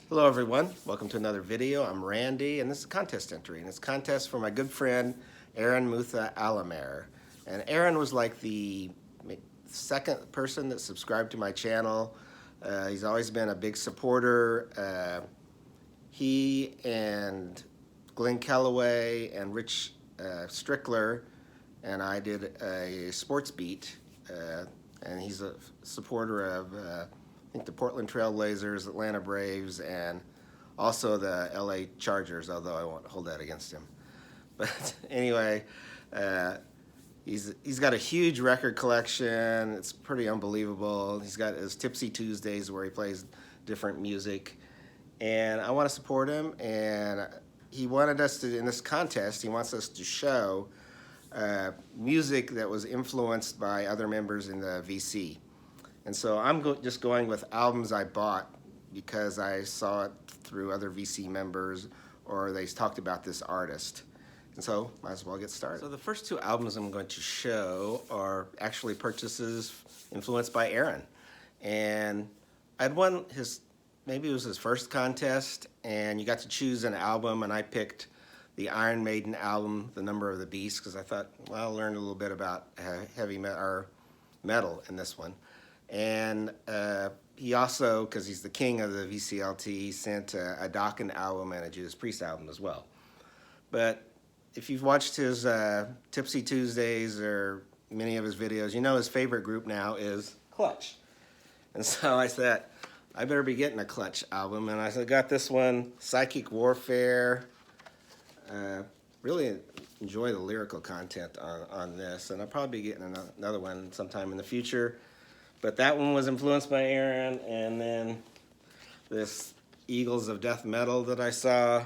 Hello everyone, welcome to another video. I'm Randy and this is a contest entry, and it's a contest for my good friend Aaron Mutha Alamare. And Aaron was like the second person that subscribed to my channel. He's always been a big supporter. He and Glenn Calloway and Rich Strickler and I did a sports beat, and he's a supporter of I think the Portland Trail Blazers, Atlanta Braves, and also the LA Chargers, although I won't hold that against him. But anyway, he's got a huge record collection. It's pretty unbelievable. He's got his Tipsy Tuesdays where he plays different music, and I want to support him. And he wanted us to, in this contest, he wants us to show music that was influenced by other members in the VC. And so I'm just going with albums I bought because I saw it through other VC members or they talked about this artist. And so might as well get started. So the first two albums I'm going to show are actually purchases influenced by Aaron. And I'd won maybe it was his first contest, and you got to choose an album, and I picked the Iron Maiden album, The Number of the Beast, because I thought, well, I'll learn a little bit about heavy metal in this one. And he also, because he's the king of the VCLT, sent a Dokken album and a Judas Priest album as well. But if you've watched his Tipsy Tuesdays or many of his videos, you know his favorite group now is Clutch. And so I said, I better be getting a Clutch album. And I got this one, Psychic Warfare. Really enjoy the lyrical content on this. And I'll probably be getting another one sometime in the future. But that one was influenced by Aaron, and then this Eagles of Death Metal that I saw,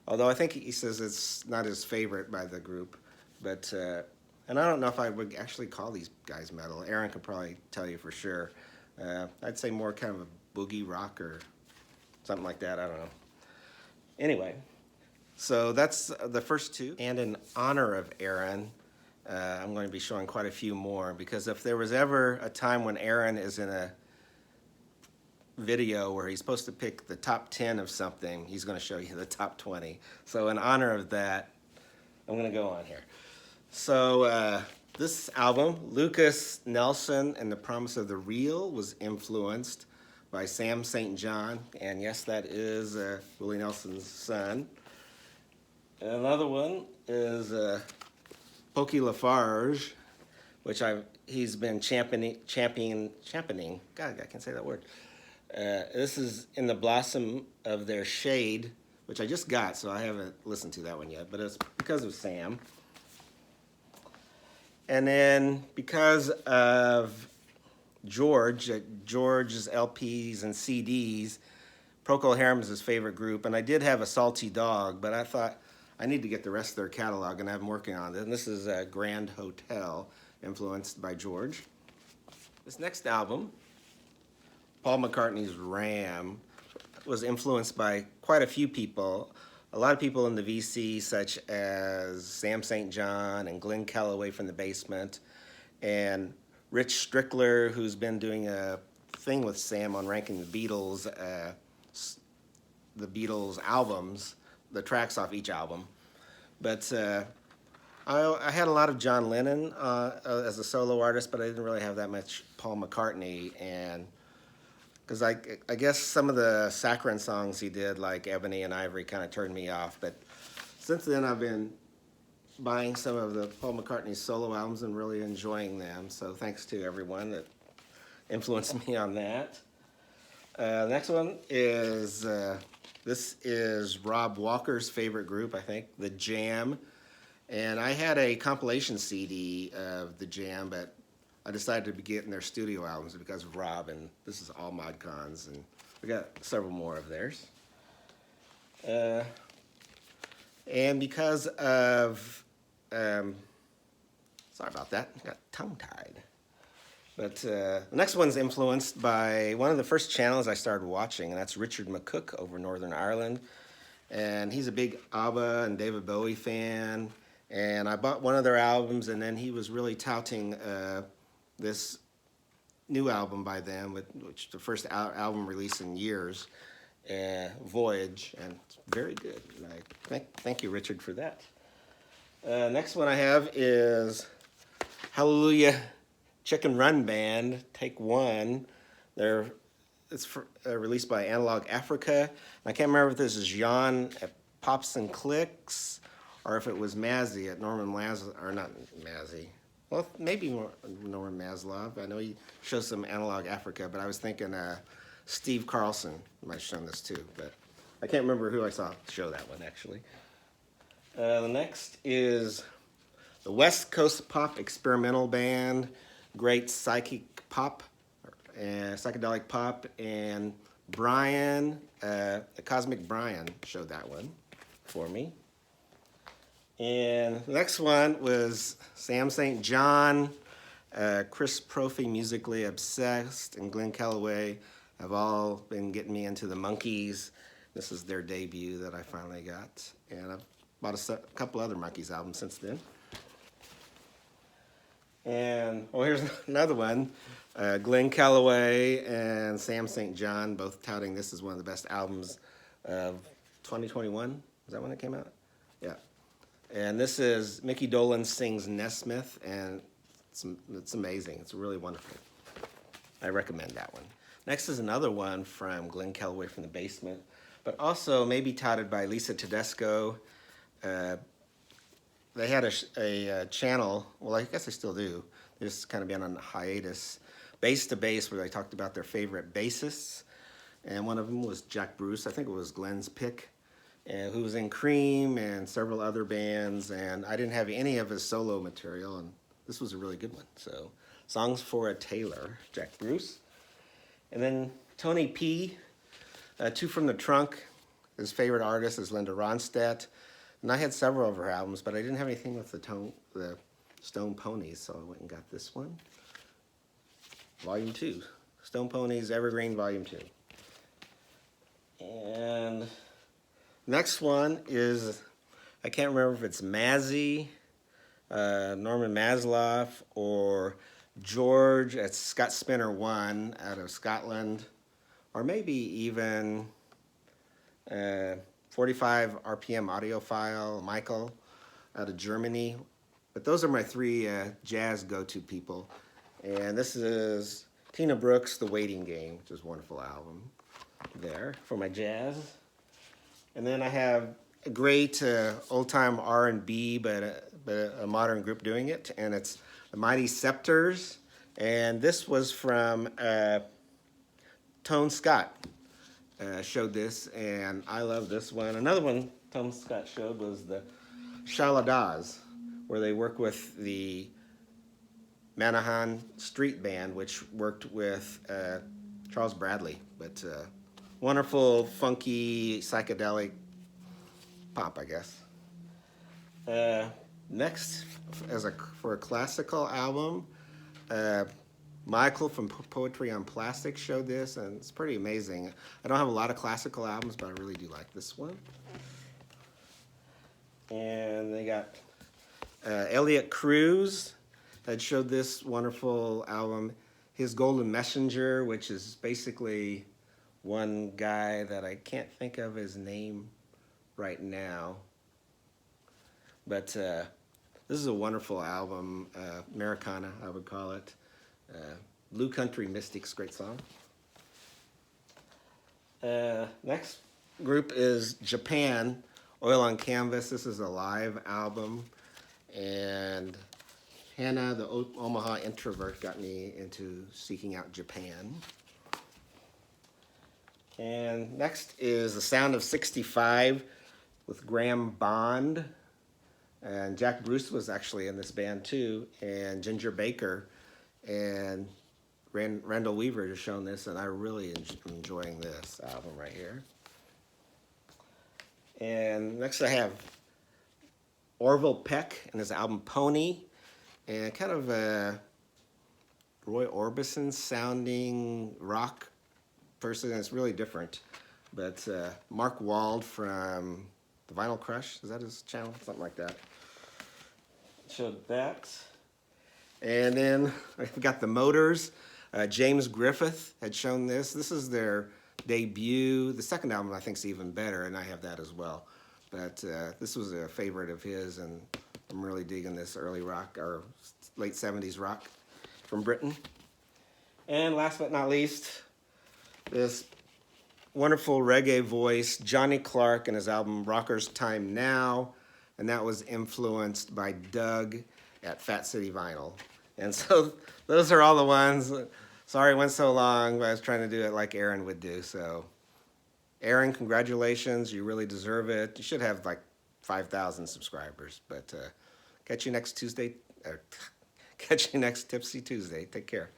although I think he says it's not his favorite by the group, but, and I don't know if I would actually call these guys metal. Aaron could probably tell you for sure. I'd say more kind of a boogie rock or something like that, I don't know. Anyway, so that's the first two, and in honor of Aaron, I'm going to be showing quite a few more, because if there was ever a time when Aaron is in a video where he's supposed to pick the top 10 of something, he's going to show you the top 20. So in honor of that, I'm going to go on here. So this album, Lucas Nelson and the Promise of the Real, was influenced by Sam St. John, and yes, that is Willie Nelson's son. Another one is Pokey Lafarge, which he's been championing. God, I can't say that word. This is In the Blossom of Their Shade, which I just got, so I haven't listened to that one yet, but it's because of Sam. And then because of George's LPs and CDs, Procol Harum is his favorite group, and I did have a Salty Dog, but I thought I need to get the rest of their catalog, and I'm working on it. And this is a Grand Hotel, influenced by George. This next album, Paul McCartney's Ram, was influenced by quite a few people. A lot of people in the VC, such as Sam St. John and Glenn Calloway from The Basement, and Rich Strickler, who's been doing a thing with Sam on ranking the Beatles albums, the tracks off each album. But I had a lot of John Lennon as a solo artist, but I didn't really have that much Paul McCartney, and because I guess some of the saccharine songs he did, like Ebony and Ivory, kind of turned me off. But since then, I've been buying some of the Paul McCartney solo albums and really enjoying them. So thanks to everyone that influenced me on that. The next one is this is Rob Walker's favorite group, I think, The Jam. And I had a compilation CD of The Jam, but I decided to be getting their studio albums because of Rob, and this is all Mod Cons, and we got several more of theirs. And because of, sorry about that, I got tongue-tied. But the next one's influenced by one of the first channels I started watching, and that's Richard McCook over Northern Ireland. And he's a big ABBA and David Bowie fan. And I bought one of their albums, and then he was really touting this new album by them, which the first album release in years. Voyage, and it's very good. And thank you, Richard, for that. Next one I have is Hallelujah Chicken Run Band, Take One. It's released by Analog Africa. I can't remember if this is Jean at Pops and Clicks or if it was Mazzy at Norman Maslov, or not Mazzy. Well, maybe Norman Maslov. I know he shows some Analog Africa, but I was thinking Steve Carlson might have shown this too, but I can't remember who I saw show that one actually. The next is the West Coast Pop Experimental Band, great psychic pop, and psychedelic pop, and Brian, the Cosmic Brian showed that one for me. And the next one was Sam St. John, Chris Profi, Musically Obsessed, and Glenn Calloway have all been getting me into the Monkees. This is their debut that I finally got, and I've bought a couple other Monkees albums since then. And here's another one, Glenn Calloway and Sam St. John, both touting this as one of the best albums of 2021. Is that when it came out? Yeah. And this is Mickey Dolenz sings Nesmith, and it's amazing. It's really wonderful. I recommend that one. Next is another one from Glenn Calloway from the Basement, but also maybe touted by Lisa Tedesco. They had a channel, well, I guess they still do. They just kind of been on hiatus, Bass to Bass, where they talked about their favorite bassists. And one of them was Jack Bruce. I think it was Glenn's pick, and who was in Cream and several other bands. And I didn't have any of his solo material, and this was a really good one. So, Songs for a Tailor, Jack Bruce. And then Tony P., Two from the Trunk. His favorite artist is Linda Ronstadt. And I had several of her albums, but I didn't have anything with the Stone Ponies, so I went and got this one. Volume 2. Stone Ponies Evergreen Volume 2. And next one is, I can't remember if it's Mazzy, Norman Maslov, or George at Scott Spinner 1 out of Scotland, or maybe even 45 RPM audiophile, Michael, out of Germany. But those are my three jazz go-to people. And this is Tina Brooks' The Waiting Game, which is a wonderful album there for my jazz. And then I have a great old-time R&B, but a modern group doing it, and it's the Mighty Scepters. And this was from Tone Scott. Showed this, and I love this one. Another one Tom Scott showed was the Shaladas, where they work with the Manahan Street Band, which worked with Charles Bradley. But wonderful, funky, psychedelic pop, I guess. Next, for a classical album, Michael from Poetry on Plastic showed this, and it's pretty amazing. I don't have a lot of classical albums, but I really do like this one. And they got Elliot Cruz that showed this wonderful album, his Golden Messenger, which is basically one guy that I can't think of his name right now. But this is a wonderful album, Americana, I would call it. Blue Country Mystics, great song. Next group is Japan, Oil on Canvas. This is a live album. And Hannah, the Omaha introvert, got me into seeking out Japan. And next is The Sound of 65 with Graham Bond. And Jack Bruce was actually in this band too, and Ginger Baker. And Randall Weaver has shown this, and I really am enjoying this album right here. And next I have Orville Peck and his album Pony, and kind of a Roy Orbison sounding rock person. It's really different. But Mark Wald from The Vinyl Crush, is that his channel? Something like that. Showed that. And then I've got the Motors. James Griffith had shown this. This is their debut. The second album I think is even better, and I have that as well. But this was a favorite of his, and I'm really digging this early rock or late 70s rock from Britain. And last but not least, this wonderful reggae voice, Johnny Clark, and his album Rocker's Time Now, and that was influenced by Doug at Fat City Vinyl. And so those are all the ones. Sorry it went so long, but I was trying to do it like Aaron would do. So Aaron, congratulations. You really deserve it. You should have like 5,000 subscribers. But catch you next Tuesday, or catch you next Tipsy Tuesday. Take care.